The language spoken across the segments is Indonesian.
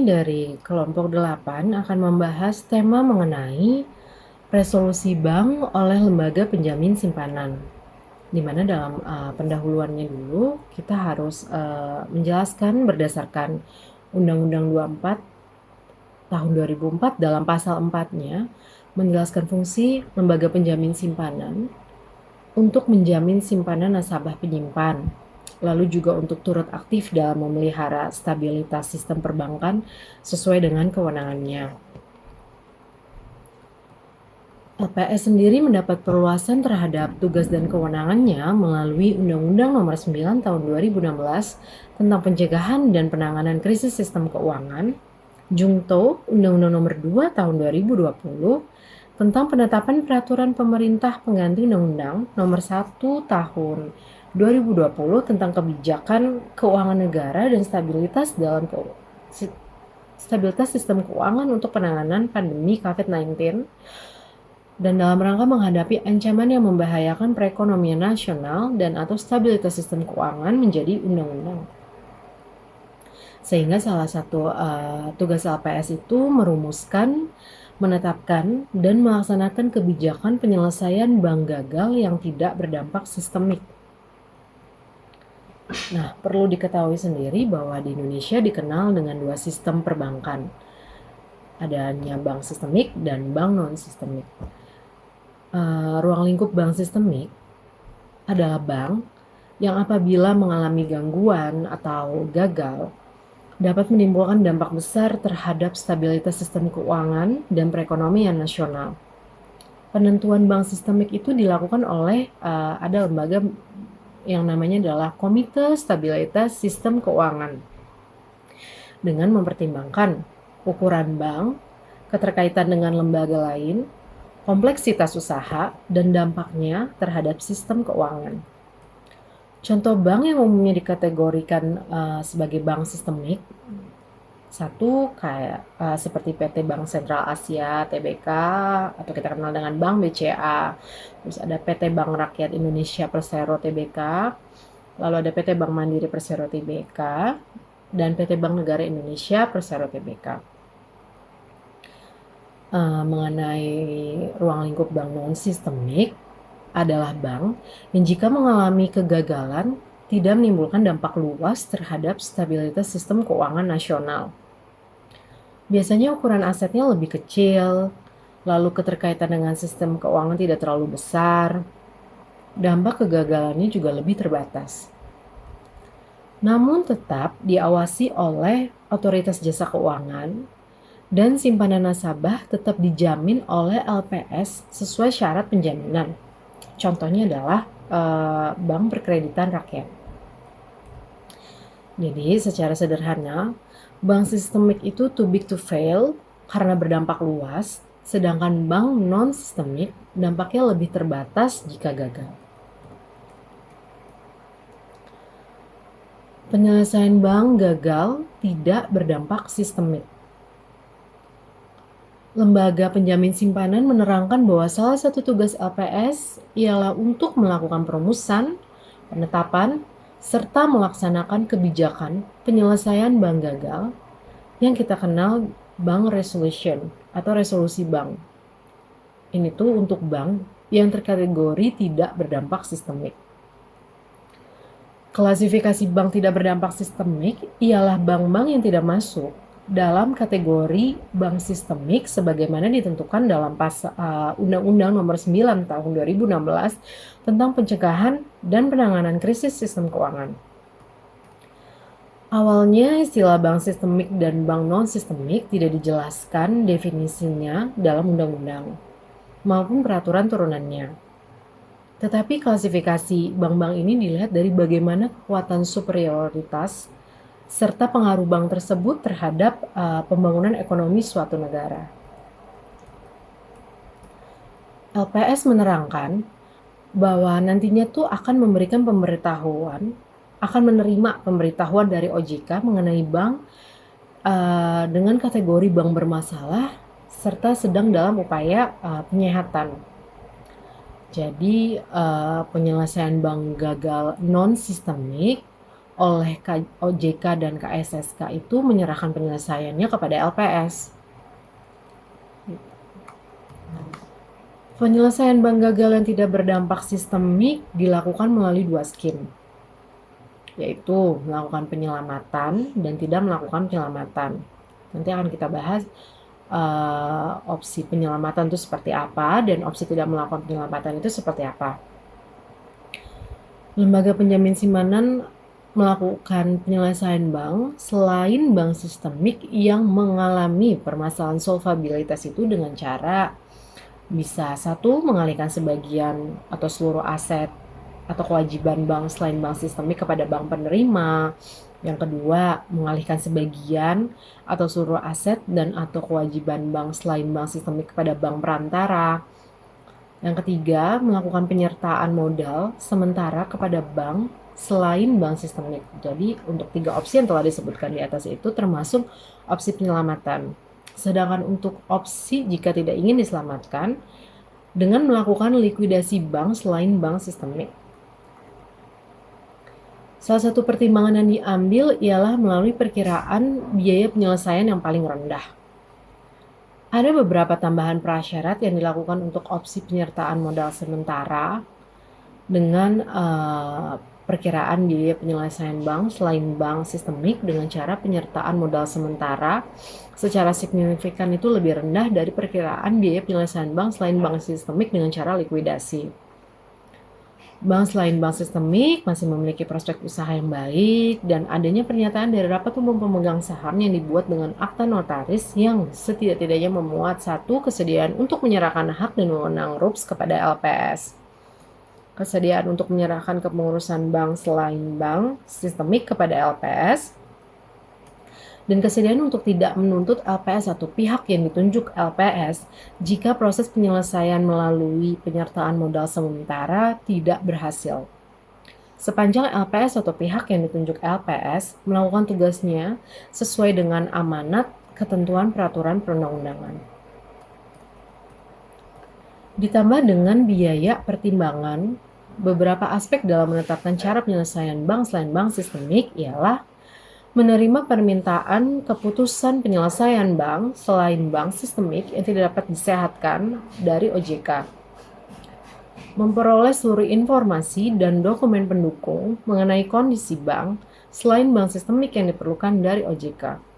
Kami dari kelompok 8 akan membahas tema mengenai resolusi bank oleh lembaga penjamin simpanan. Di mana dalam pendahuluannya dulu kita harus menjelaskan berdasarkan Undang-Undang 24 tahun 2004 dalam pasal 4-nya menjelaskan fungsi lembaga penjamin simpanan untuk menjamin simpanan nasabah penyimpan, lalu juga untuk turut aktif dalam memelihara stabilitas sistem perbankan sesuai dengan kewenangannya. LPS sendiri mendapat perluasan terhadap tugas dan kewenangannya melalui Undang-Undang Nomor 9 Tahun 2016 tentang pencegahan dan penanganan krisis sistem keuangan, Jungto Undang-Undang Nomor 2 Tahun 2020 tentang penetapan peraturan pemerintah pengganti Undang-Undang Nomor 1 Tahun 2020 tentang kebijakan keuangan negara dan stabilitas sistem keuangan untuk penanganan pandemi COVID-19 dan dalam rangka menghadapi ancaman yang membahayakan perekonomian nasional dan atau stabilitas sistem keuangan menjadi undang-undang. Sehingga salah satu tugas LPS itu merumuskan, menetapkan, dan melaksanakan kebijakan penyelesaian bank gagal yang tidak berdampak sistemik. Nah, perlu diketahui sendiri bahwa di Indonesia dikenal dengan dua sistem perbankan. Adanya bank sistemik dan bank non-sistemik. Ruang lingkup bank sistemik adalah bank yang apabila mengalami gangguan atau gagal dapat menimbulkan dampak besar terhadap stabilitas sistem keuangan dan perekonomian nasional. Penentuan bank sistemik itu dilakukan oleh ada lembaga yang namanya adalah Komite Stabilitas Sistem Keuangan dengan mempertimbangkan ukuran bank, keterkaitan dengan lembaga lain, kompleksitas usaha, dan dampaknya terhadap sistem keuangan. Contoh bank yang umumnya dikategorikan sebagai bank sistemik, satu kayak seperti PT Bank Sentral Asia (TBK) atau kita kenal dengan Bank BCA. Terus ada PT Bank Rakyat Indonesia Persero TBK, lalu ada PT Bank Mandiri Persero TBK, dan PT Bank Negara Indonesia Persero TBK. Mengenai ruang lingkup bank non-sistemik adalah bank yang jika mengalami kegagalan tidak menimbulkan dampak luas terhadap stabilitas sistem keuangan nasional. Biasanya ukuran asetnya lebih kecil, lalu keterkaitan dengan sistem keuangan tidak terlalu besar, dampak kegagalannya juga lebih terbatas. Namun tetap diawasi oleh otoritas jasa keuangan dan simpanan nasabah tetap dijamin oleh LPS sesuai syarat penjaminan. Contohnya adalah bank perkreditan rakyat. Jadi secara sederhana, bank sistemik itu too big to fail karena berdampak luas, sedangkan bank non-sistemik dampaknya lebih terbatas jika gagal. Penyelesaian bank gagal tidak berdampak sistemik. Lembaga penjamin simpanan menerangkan bahwa salah satu tugas LPS ialah untuk melakukan perumusan, penetapan, serta melaksanakan kebijakan penyelesaian bank gagal yang kita kenal bank resolution atau resolusi bank. Ini tuh untuk bank yang terkategori tidak berdampak sistemik. Klasifikasi bank tidak berdampak sistemik ialah bank-bank yang tidak masuk dalam kategori bank sistemik sebagaimana ditentukan dalam Undang-Undang Nomor 9 Tahun 2016 tentang pencegahan dan penanganan krisis sistem keuangan. Awalnya istilah bank sistemik dan bank non-sistemik tidak dijelaskan definisinya dalam undang-undang maupun peraturan turunannya. Tetapi klasifikasi bank-bank ini dilihat dari bagaimana kekuatan superioritas serta pengaruh bank tersebut terhadap pembangunan ekonomi suatu negara. LPS menerangkan bahwa nantinya tuh akan memberikan akan menerima pemberitahuan dari OJK mengenai bank dengan kategori bank bermasalah serta sedang dalam upaya penyehatan. Jadi penyelesaian bank gagal non-sistemik oleh OJK dan KSSK itu menyerahkan penyelesaiannya kepada LPS. Penyelesaian bank gagal yang tidak berdampak sistemik dilakukan melalui 2 skim, yaitu melakukan penyelamatan dan tidak melakukan penyelamatan. Nanti akan kita bahas opsi penyelamatan itu seperti apa dan opsi tidak melakukan penyelamatan itu seperti apa. Lembaga penjamin simpanan melakukan penyelesaian bank selain bank sistemik yang mengalami permasalahan solvabilitas itu dengan cara bisa satu, mengalihkan sebagian atau seluruh aset atau kewajiban bank selain bank sistemik kepada bank penerima. Yang kedua, mengalihkan sebagian atau seluruh aset dan atau kewajiban bank selain bank sistemik kepada bank perantara. Yang ketiga, melakukan penyertaan modal sementara kepada bank selain bank sistemik. Jadi, untuk 3 opsi yang telah disebutkan di atas itu termasuk opsi penyelamatan. Sedangkan untuk opsi jika tidak ingin diselamatkan, dengan melakukan likuidasi bank selain bank sistemik. Salah satu pertimbangan yang diambil ialah melalui perkiraan biaya penyelesaian yang paling rendah. Ada beberapa tambahan prasyarat yang dilakukan untuk opsi penyertaan modal sementara dengan perkiraan biaya penyelesaian bank selain bank sistemik dengan cara penyertaan modal sementara secara signifikan itu lebih rendah dari perkiraan biaya penyelesaian bank selain bank sistemik dengan cara likuidasi. Bank selain bank sistemik masih memiliki prospek usaha yang baik dan adanya pernyataan dari rapat umum pemegang saham yang dibuat dengan akta notaris yang setidak-tidaknya memuat satu kesediaan untuk menyerahkan hak dan wewenang RUPS kepada LPS. Kesediaan untuk menyerahkan kepengurusan bank selain bank sistemik kepada LPS, dan kesediaan untuk tidak menuntut LPS atau pihak yang ditunjuk LPS jika proses penyelesaian melalui penyertaan modal sementara tidak berhasil. Sepanjang LPS atau pihak yang ditunjuk LPS melakukan tugasnya sesuai dengan amanat ketentuan peraturan perundang-undangan. Ditambah dengan biaya pertimbangan, beberapa aspek dalam menetapkan cara penyelesaian bank selain bank sistemik ialah menerima permintaan keputusan penyelesaian bank selain bank sistemik yang tidak dapat disehatkan dari OJK, memperoleh seluruh informasi dan dokumen pendukung mengenai kondisi bank selain bank sistemik yang diperlukan dari OJK.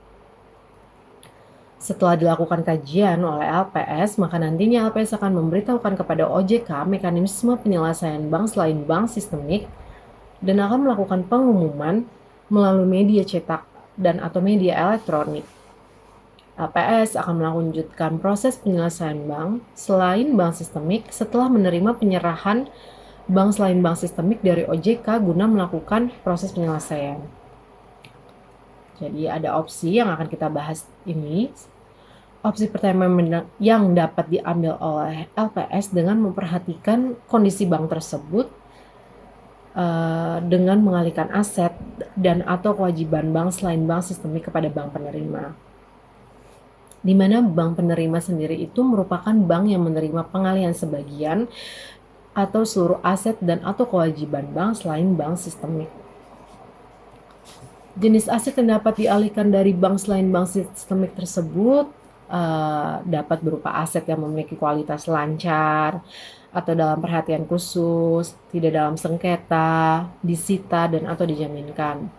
Setelah dilakukan kajian oleh LPS, maka nantinya LPS akan memberitahukan kepada OJK mekanisme penyelesaian bank selain bank sistemik dan akan melakukan pengumuman melalui media cetak dan atau media elektronik. LPS akan melanjutkan proses penyelesaian bank selain bank sistemik setelah menerima penyerahan bank selain bank sistemik dari OJK guna melakukan proses penyelesaian. Jadi ada opsi yang akan kita bahas ini. Opsi pertama yang dapat diambil oleh LPS dengan memperhatikan kondisi bank tersebut dengan mengalihkan aset dan atau kewajiban bank selain bank sistemik kepada bank penerima. Di mana bank penerima sendiri itu merupakan bank yang menerima pengalihan sebagian atau seluruh aset dan atau kewajiban bank selain bank sistemik. Jenis aset yang dapat dialihkan dari bank selain bank sistemik tersebut dapat berupa aset yang memiliki kualitas lancar atau dalam perhatian khusus, tidak dalam sengketa, disita dan atau dijaminkan.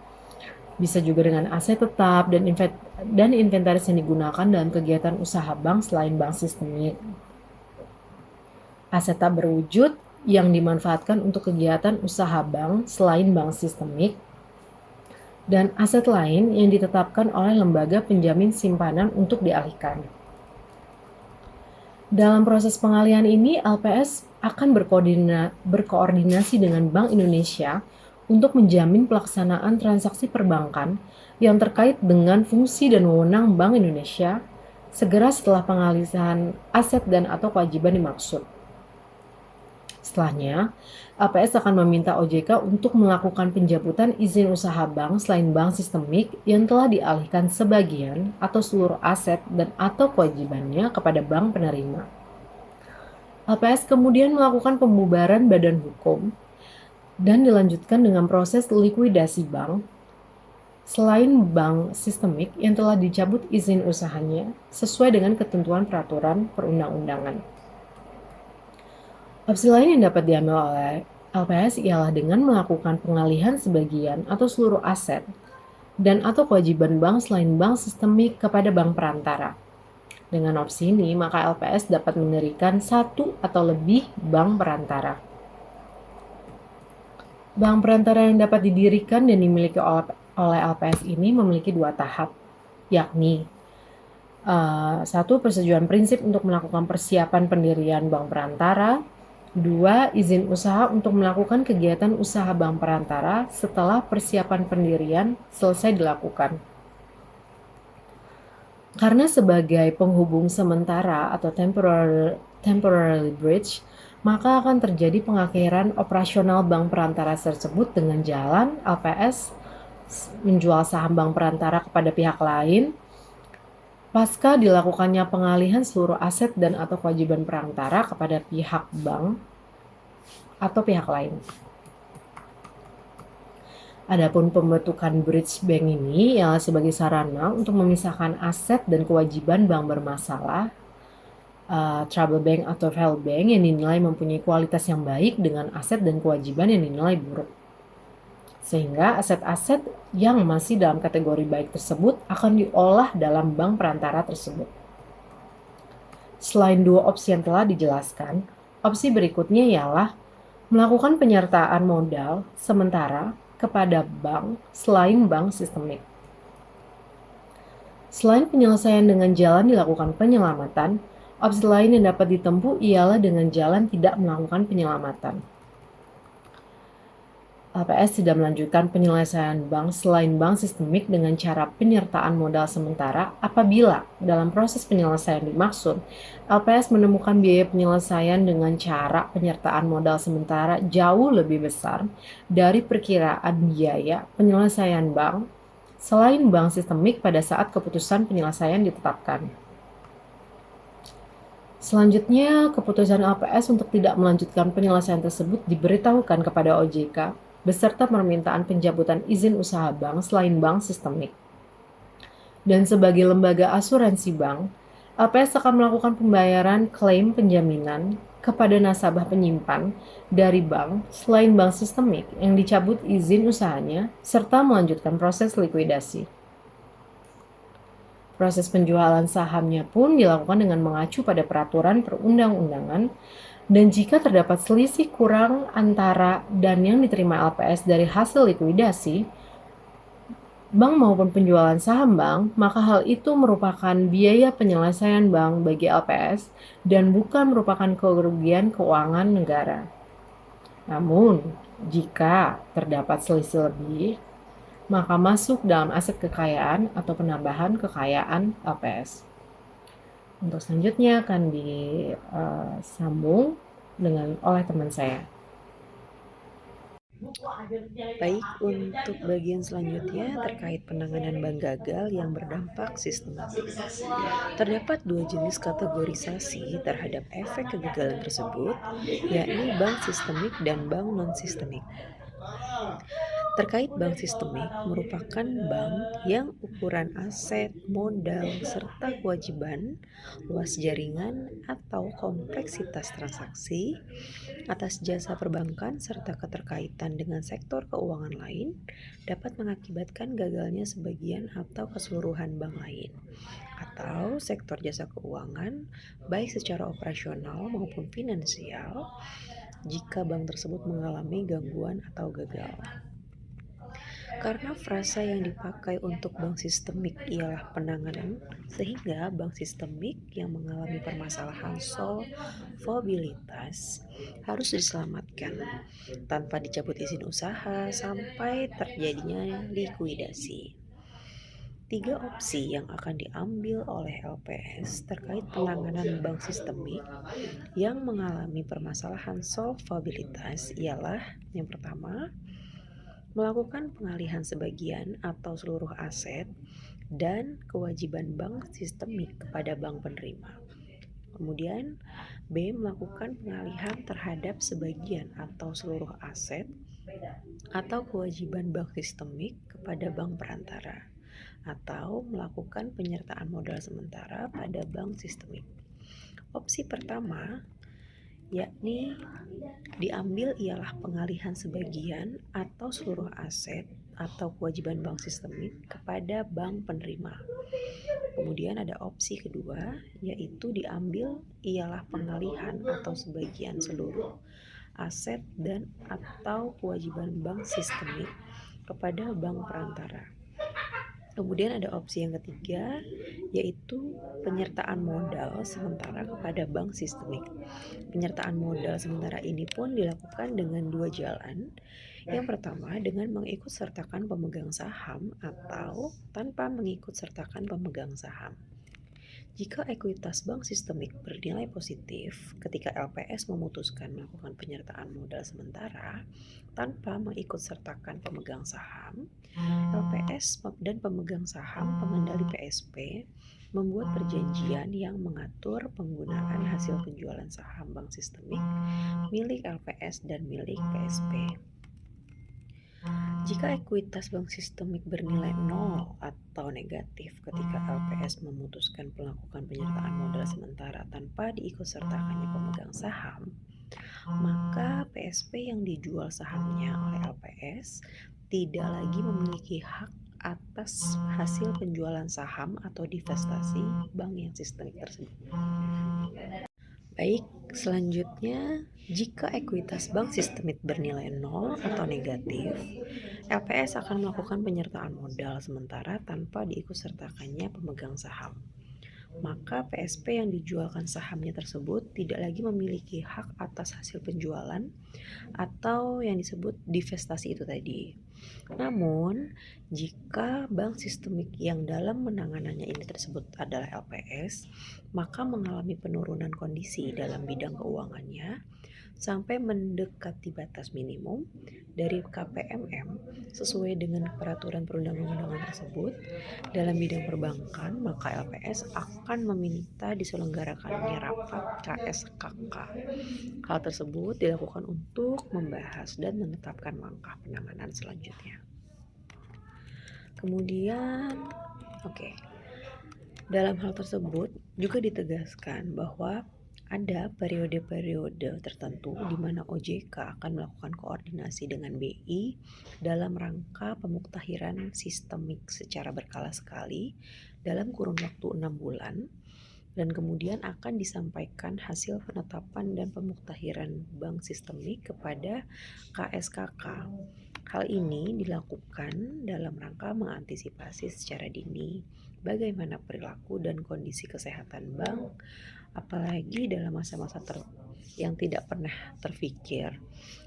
Bisa juga dengan aset tetap dan inventaris yang digunakan dalam kegiatan usaha bank selain bank sistemik. Aset tak berwujud yang dimanfaatkan untuk kegiatan usaha bank selain bank sistemik, dan aset lain yang ditetapkan oleh lembaga penjamin simpanan untuk dialihkan. Dalam proses pengalihan ini, LPS akan berkoordinasi dengan Bank Indonesia untuk menjamin pelaksanaan transaksi perbankan yang terkait dengan fungsi dan wewenang Bank Indonesia segera setelah pengalihan aset dan atau kewajiban dimaksud. Setelahnya, LPS akan meminta OJK untuk melakukan pencabutan izin usaha bank selain bank sistemik yang telah dialihkan sebagian atau seluruh aset dan atau kewajibannya kepada bank penerima. LPS kemudian melakukan pembubaran badan hukum dan dilanjutkan dengan proses likuidasi bank. Selain bank sistemik yang telah dicabut izin usahanya sesuai dengan ketentuan peraturan perundang-undangan. Opsi lain yang dapat diambil oleh LPS ialah dengan melakukan pengalihan sebagian atau seluruh aset dan atau kewajiban bank selain bank sistemik kepada bank perantara. Dengan opsi ini, maka LPS dapat mendirikan satu atau lebih bank perantara. Bank perantara yang dapat didirikan dan dimiliki oleh LPS ini memiliki dua tahap, yakni satu, persetujuan prinsip untuk melakukan persiapan pendirian bank perantara. Dua, izin usaha untuk melakukan kegiatan usaha bank perantara setelah persiapan pendirian selesai dilakukan. Karena sebagai penghubung sementara atau temporary bridge, maka akan terjadi pengakhiran operasional bank perantara tersebut dengan jalan LPS menjual saham bank perantara kepada pihak lain pasca dilakukannya pengalihan seluruh aset dan atau kewajiban perantara kepada pihak bank atau pihak lain. Adapun pembentukan bridge bank ini ialah sebagai sarana untuk memisahkan aset dan kewajiban bank bermasalah, trouble bank atau fail bank yang dinilai mempunyai kualitas yang baik dengan aset dan kewajiban yang dinilai buruk. Sehingga aset-aset yang masih dalam kategori baik tersebut akan diolah dalam bank perantara tersebut. Selain dua opsi yang telah dijelaskan, opsi berikutnya ialah melakukan penyertaan modal sementara kepada bank selain bank sistemik. Selain penyelesaian dengan jalan dilakukan penyelamatan, opsi lain yang dapat ditempuh ialah dengan jalan tidak melakukan penyelamatan. LPS tidak melanjutkan penyelesaian bank selain bank sistemik dengan cara penyertaan modal sementara apabila dalam proses penyelesaian dimaksud, LPS menemukan biaya penyelesaian dengan cara penyertaan modal sementara jauh lebih besar dari perkiraan biaya penyelesaian bank selain bank sistemik pada saat keputusan penyelesaian ditetapkan. Selanjutnya, keputusan LPS untuk tidak melanjutkan penyelesaian tersebut diberitahukan kepada OJK beserta permintaan pencabutan izin usaha bank selain bank sistemik. Dan sebagai lembaga asuransi bank, LPS akan melakukan pembayaran klaim penjaminan kepada nasabah penyimpan dari bank selain bank sistemik yang dicabut izin usahanya serta melanjutkan proses likuidasi. Proses penjualan sahamnya pun dilakukan dengan mengacu pada peraturan perundang-undangan dan jika terdapat selisih kurang antara dan yang diterima LPS dari hasil likuidasi, bank maupun penjualan saham bank, maka hal itu merupakan biaya penyelesaian bank bagi LPS dan bukan merupakan kerugian keuangan negara. Namun, jika terdapat selisih lebih, maka masuk dalam aset kekayaan atau penambahan kekayaan LPS. Untuk selanjutnya akan disambung oleh teman saya. Baik, untuk bagian selanjutnya terkait penanganan bank gagal yang berdampak sistematik. Terdapat dua jenis kategorisasi terhadap efek kegagalan tersebut, yakni bank sistemik dan bank non-sistemik. Terkait bank sistemik merupakan bank yang ukuran aset, modal, serta kewajiban, luas jaringan atau kompleksitas transaksi atas jasa perbankan serta keterkaitan dengan sektor keuangan lain dapat mengakibatkan gagalnya sebagian atau keseluruhan bank lain atau sektor jasa keuangan baik secara operasional maupun finansial jika bank tersebut mengalami gangguan atau gagal. Karena frasa yang dipakai untuk bank sistemik ialah penanganan, sehingga bank sistemik yang mengalami permasalahan solvabilitas harus diselamatkan tanpa dicabut izin usaha sampai terjadinya likuidasi. Tiga opsi yang akan diambil oleh LPS terkait penanganan bank sistemik yang mengalami permasalahan solvabilitas ialah yang pertama, melakukan pengalihan sebagian atau seluruh aset dan kewajiban bank sistemik kepada bank penerima. Kemudian, B. Melakukan pengalihan terhadap sebagian atau seluruh aset atau kewajiban bank sistemik kepada bank perantara, atau melakukan penyertaan modal sementara pada bank sistemik. Opsi pertama, yakni diambil ialah pengalihan sebagian atau seluruh aset atau kewajiban bank sistemik kepada bank penerima. Kemudian ada opsi kedua, yaitu diambil ialah pengalihan atau sebagian seluruh aset dan atau kewajiban bank sistemik kepada bank perantara. Kemudian ada opsi yang ketiga, yaitu penyertaan modal sementara kepada bank sistemik. Penyertaan modal sementara ini pun dilakukan dengan dua jalan. Yang pertama dengan mengikut sertakan pemegang saham atau tanpa mengikut sertakan pemegang saham. Jika ekuitas bank sistemik bernilai positif ketika LPS memutuskan melakukan penyertaan modal sementara tanpa mengikut sertakan pemegang saham, LPS dan pemegang saham pengendali PSP membuat perjanjian yang mengatur penggunaan hasil penjualan saham bank sistemik milik LPS dan milik PSP. Jika ekuitas bank sistemik bernilai 0 atau negatif ketika LPS memutuskan melakukan penyertaan modal sementara tanpa diikutsertakannya pemegang saham, maka PSP yang dijual sahamnya oleh LPS tidak lagi memiliki hak atas hasil penjualan saham atau divestasi bank yang sistemik tersebut. Baik, selanjutnya, jika ekuitas bank sistemik bernilai 0 atau negatif, LPS akan melakukan penyertaan modal sementara tanpa diikutsertakannya pemegang saham. Maka PSP yang dijualkan sahamnya tersebut tidak lagi memiliki hak atas hasil penjualan atau yang disebut divestasi itu tadi. Namun, jika bank sistemik yang dalam penanganannya ini tersebut adalah LPS, maka mengalami penurunan kondisi dalam bidang keuangannya sampai mendekati batas minimum dari KPMM sesuai dengan peraturan perundang-undangan tersebut dalam bidang perbankan, maka LPS akan meminta diselenggarakannya rapat KSKK. Hal tersebut dilakukan untuk membahas dan menetapkan langkah penanganan selanjutnya. Kemudian, dalam hal tersebut juga ditegaskan bahwa ada periode-periode tertentu di mana OJK akan melakukan koordinasi dengan BI dalam rangka pemuktahiran sistemik secara berkala sekali dalam kurun waktu 6 bulan dan kemudian akan disampaikan hasil penetapan dan pemuktahiran bank sistemik kepada KSKK. Hal ini dilakukan dalam rangka mengantisipasi secara dini bagaimana perilaku dan kondisi kesehatan bank, apalagi dalam masa-masa yang tidak pernah terfikir,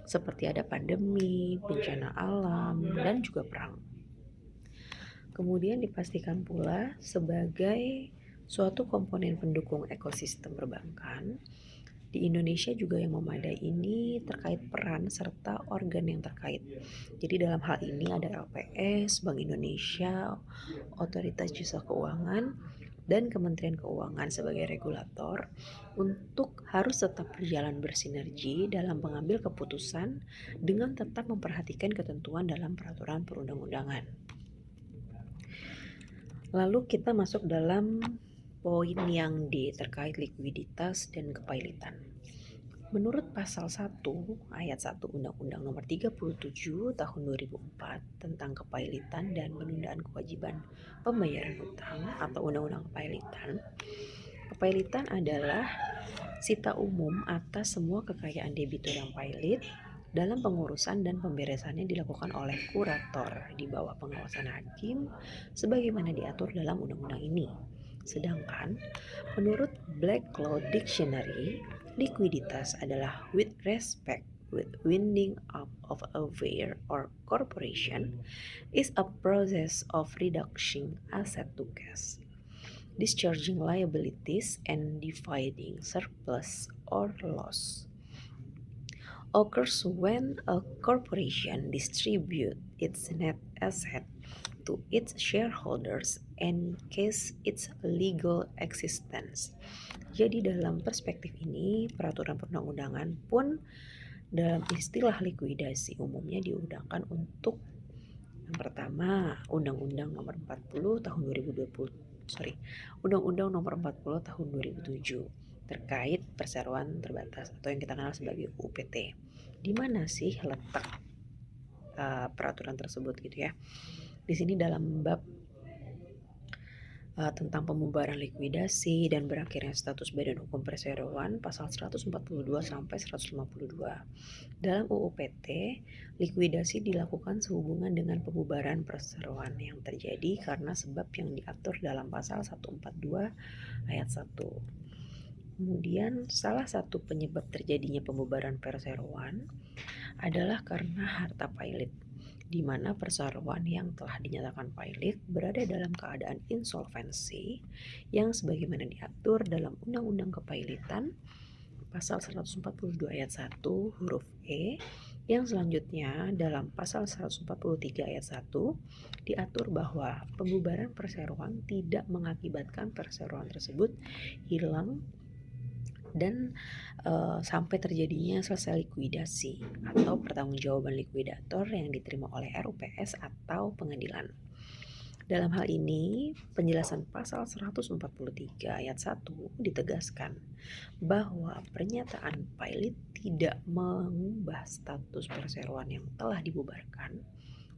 seperti ada pandemi, bencana alam, dan juga perang. Kemudian dipastikan pula sebagai suatu komponen pendukung ekosistem perbankan, di Indonesia juga yang memadai ini terkait peran serta organ yang terkait. Jadi dalam hal ini ada LPS, Bank Indonesia, Otoritas Jasa Keuangan, dan Kementerian Keuangan sebagai regulator untuk harus tetap berjalan bersinergi dalam mengambil keputusan dengan tetap memperhatikan ketentuan dalam peraturan perundang-undangan. Lalu kita masuk dalam poin yang D terkait likuiditas dan kepailitan. Menurut pasal 1 ayat 1 Undang-Undang Nomor 37 Tahun 2004 tentang kepailitan dan penundaan kewajiban pembayaran utang atau Undang-Undang Kepailitan, kepailitan adalah sita umum atas semua kekayaan debitur yang pailit dalam pengurusan dan pemberesannya dilakukan oleh kurator di bawah pengawasan hakim sebagaimana diatur dalam undang-undang ini. Sedangkan menurut Black Law Dictionary, likuiditas adalah with respect with winding up of a affair or corporation is a process of reducing asset to cash, discharging liabilities and dividing surplus or loss. Occurs when a corporation distributes its net asset to its shareholders and case its legal existence. Jadi dalam perspektif ini, peraturan perundang-undangan pun Dalam istilah likuidasi umumnya digunakan untuk yang pertama, Undang-Undang Nomor 40 Tahun 2020, Undang-Undang Nomor 40 Tahun 2007 terkait perseroan terbatas atau yang kita kenal sebagai UPT. Di mana sih letak peraturan tersebut gitu ya? Di sini dalam bab tentang pembubaran likuidasi dan berakhirnya status badan hukum perseroan pasal 142 sampai 152. Dalam UU PT, likuidasi dilakukan sehubungan dengan pembubaran perseroan yang terjadi karena sebab yang diatur dalam pasal 142 ayat 1. Kemudian salah satu penyebab terjadinya pembubaran perseroan adalah karena harta pilot, di mana perseroan yang telah dinyatakan pilot berada dalam keadaan insolvensi yang sebagaimana diatur dalam Undang-Undang Kepailitan pasal 142 ayat 1 huruf E, yang selanjutnya dalam pasal 143 ayat 1 diatur bahwa pembubaran perseroan tidak mengakibatkan perseroan tersebut hilang dan sampai terjadinya selesai likuidasi atau pertanggungjawaban likuidator yang diterima oleh RUPS atau pengadilan. Dalam hal ini, penjelasan pasal 143 ayat 1 ditegaskan bahwa pernyataan pilot tidak mengubah status perseroan yang telah dibubarkan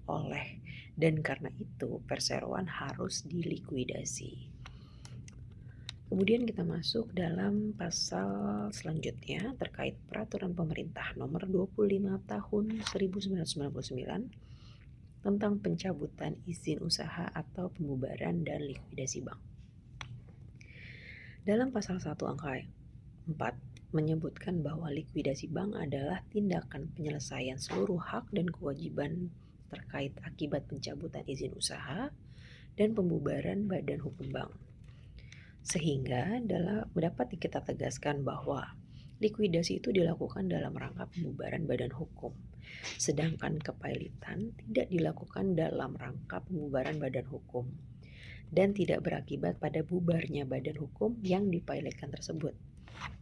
oleh dan karena itu perseroan harus dilikuidasi. Kemudian kita masuk dalam pasal selanjutnya terkait peraturan pemerintah nomor 25 tahun 1999 tentang pencabutan izin usaha atau pembubaran dan likuidasi bank. Dalam pasal 1 angka 4 menyebutkan bahwa likuidasi bank adalah tindakan penyelesaian seluruh hak dan kewajiban terkait akibat pencabutan izin usaha dan pembubaran badan hukum bank. Sehingga dapat kita tegaskan bahwa likuidasi itu dilakukan dalam rangka pembubaran badan hukum, sedangkan kepailitan tidak dilakukan dalam rangka pembubaran badan hukum dan tidak berakibat pada bubarnya badan hukum yang dipailitkan tersebut.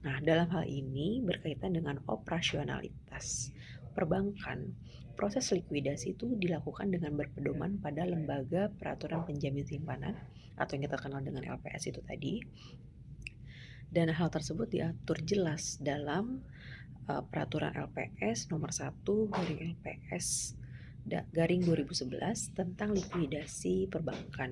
Nah, dalam hal ini berkaitan dengan operasionalitas perbankan, proses likuidasi itu dilakukan dengan berpedoman pada lembaga peraturan penjamin simpanan atau yang kita kenal dengan LPS itu tadi. Dan hal tersebut diatur jelas dalam peraturan LPS nomor 1 garing LPS garing 2011 tentang likuidasi perbankan.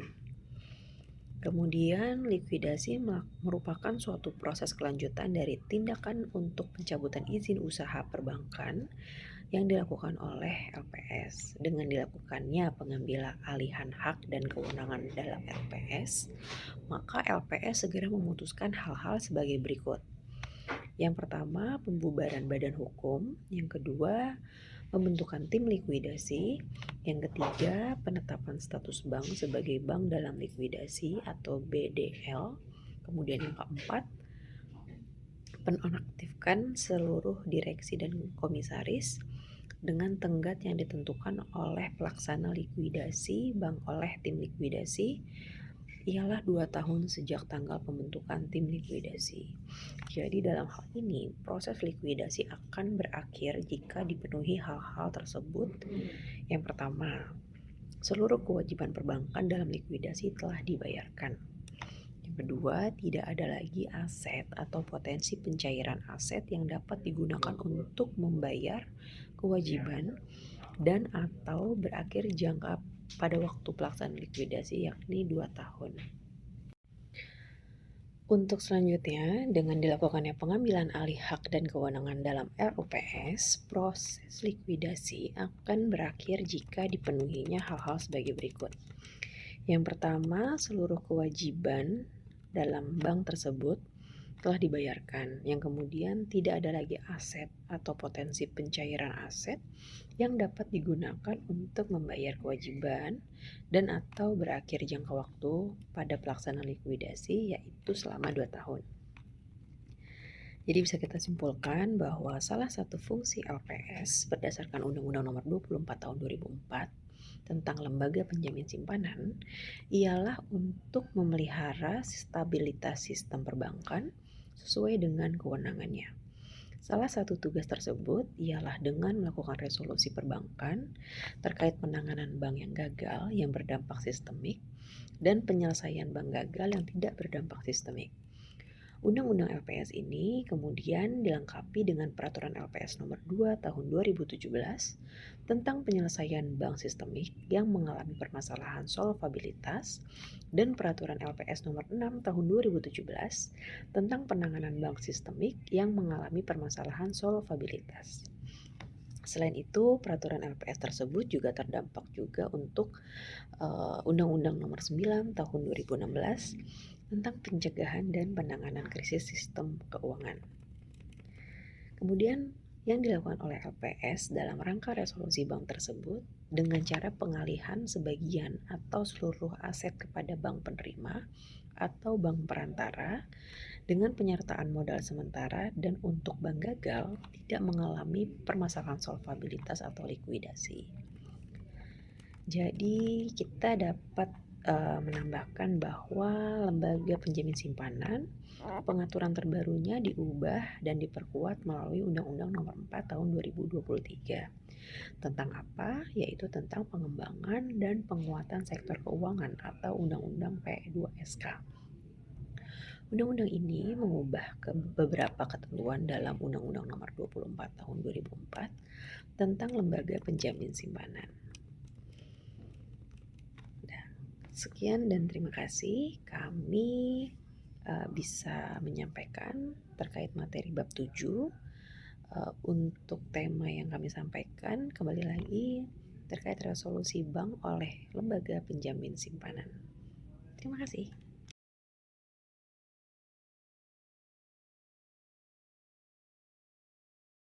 Kemudian likuidasi merupakan suatu proses kelanjutan dari tindakan untuk pencabutan izin usaha perbankan yang dilakukan oleh LPS. Dengan dilakukannya pengambilan alihan hak dan kewenangan dalam LPS, maka LPS segera memutuskan hal-hal sebagai berikut. Yang pertama, pembubaran badan hukum. Yang kedua, pembentukan tim likuidasi. Yang ketiga, penetapan status bank sebagai bank dalam likuidasi atau BDL. Kemudian yang keempat, penonaktifkan seluruh direksi dan komisaris dengan tenggat yang ditentukan oleh pelaksana likuidasi bank oleh tim likuidasi ialah 2 tahun sejak tanggal pembentukan tim likuidasi. Jadi dalam hal ini, proses likuidasi akan berakhir jika dipenuhi hal-hal tersebut. Yang pertama, seluruh kewajiban perbankan dalam likuidasi telah dibayarkan. Yang kedua, tidak ada lagi aset atau potensi pencairan aset yang dapat digunakan untuk membayar kewajiban dan atau berakhir jangka pada waktu pelaksanaan likuidasi yakni 2 tahun. Untuk selanjutnya, dengan dilakukannya pengambilan alih hak dan kewenangan dalam RUPS, proses likuidasi akan berakhir jika dipenuhinya hal-hal sebagai berikut. Yang pertama, seluruh kewajiban dalam bank tersebut telah dibayarkan, yang kemudian tidak ada lagi aset atau potensi pencairan aset yang dapat digunakan untuk membayar kewajiban dan atau berakhir jangka waktu pada pelaksanaan likuidasi yaitu selama 2 tahun. Jadi bisa kita simpulkan bahwa salah satu fungsi LPS berdasarkan Undang-Undang Nomor 24 Tahun 2004 tentang lembaga penjamin simpanan ialah untuk memelihara stabilitas sistem perbankan sesuai dengan kewenangannya. Salah satu tugas tersebut ialah dengan melakukan resolusi perbankan terkait penanganan bank yang gagal yang berdampak sistemik dan penyelesaian bank gagal yang tidak berdampak sistemik. Undang-Undang LPS ini kemudian dilengkapi dengan Peraturan LPS Nomor 2 Tahun 2017 tentang penyelesaian bank sistemik yang mengalami permasalahan solvabilitas dan Peraturan LPS Nomor 6 Tahun 2017 tentang penanganan bank sistemik yang mengalami permasalahan solvabilitas. Selain itu, peraturan LPS tersebut juga terdampak juga untuk Undang-Undang Nomor 9 Tahun 2016 tentang pencegahan dan penanganan krisis sistem keuangan. Kemudian yang dilakukan oleh LPS dalam rangka resolusi bank tersebut dengan cara pengalihan sebagian atau seluruh aset kepada bank penerima atau bank perantara dengan penyertaan modal sementara dan untuk bank gagal tidak mengalami permasalahan solvabilitas atau likuidasi. Jadi kita dapat menambahkan bahwa lembaga penjamin simpanan, pengaturan terbarunya diubah dan diperkuat melalui Undang-Undang Nomor 4 Tahun 2023. Tentang apa? Yaitu tentang pengembangan dan penguatan sektor keuangan atau Undang-Undang P2SK. Undang-undang ini mengubah beberapa ketentuan dalam Undang-Undang Nomor 24 Tahun 2004 tentang lembaga penjamin simpanan. Sekian dan terima kasih. Kami bisa menyampaikan terkait materi bab 7. Untuk tema yang kami sampaikan kembali lagi terkait resolusi bank oleh lembaga penjamin simpanan. Terima kasih.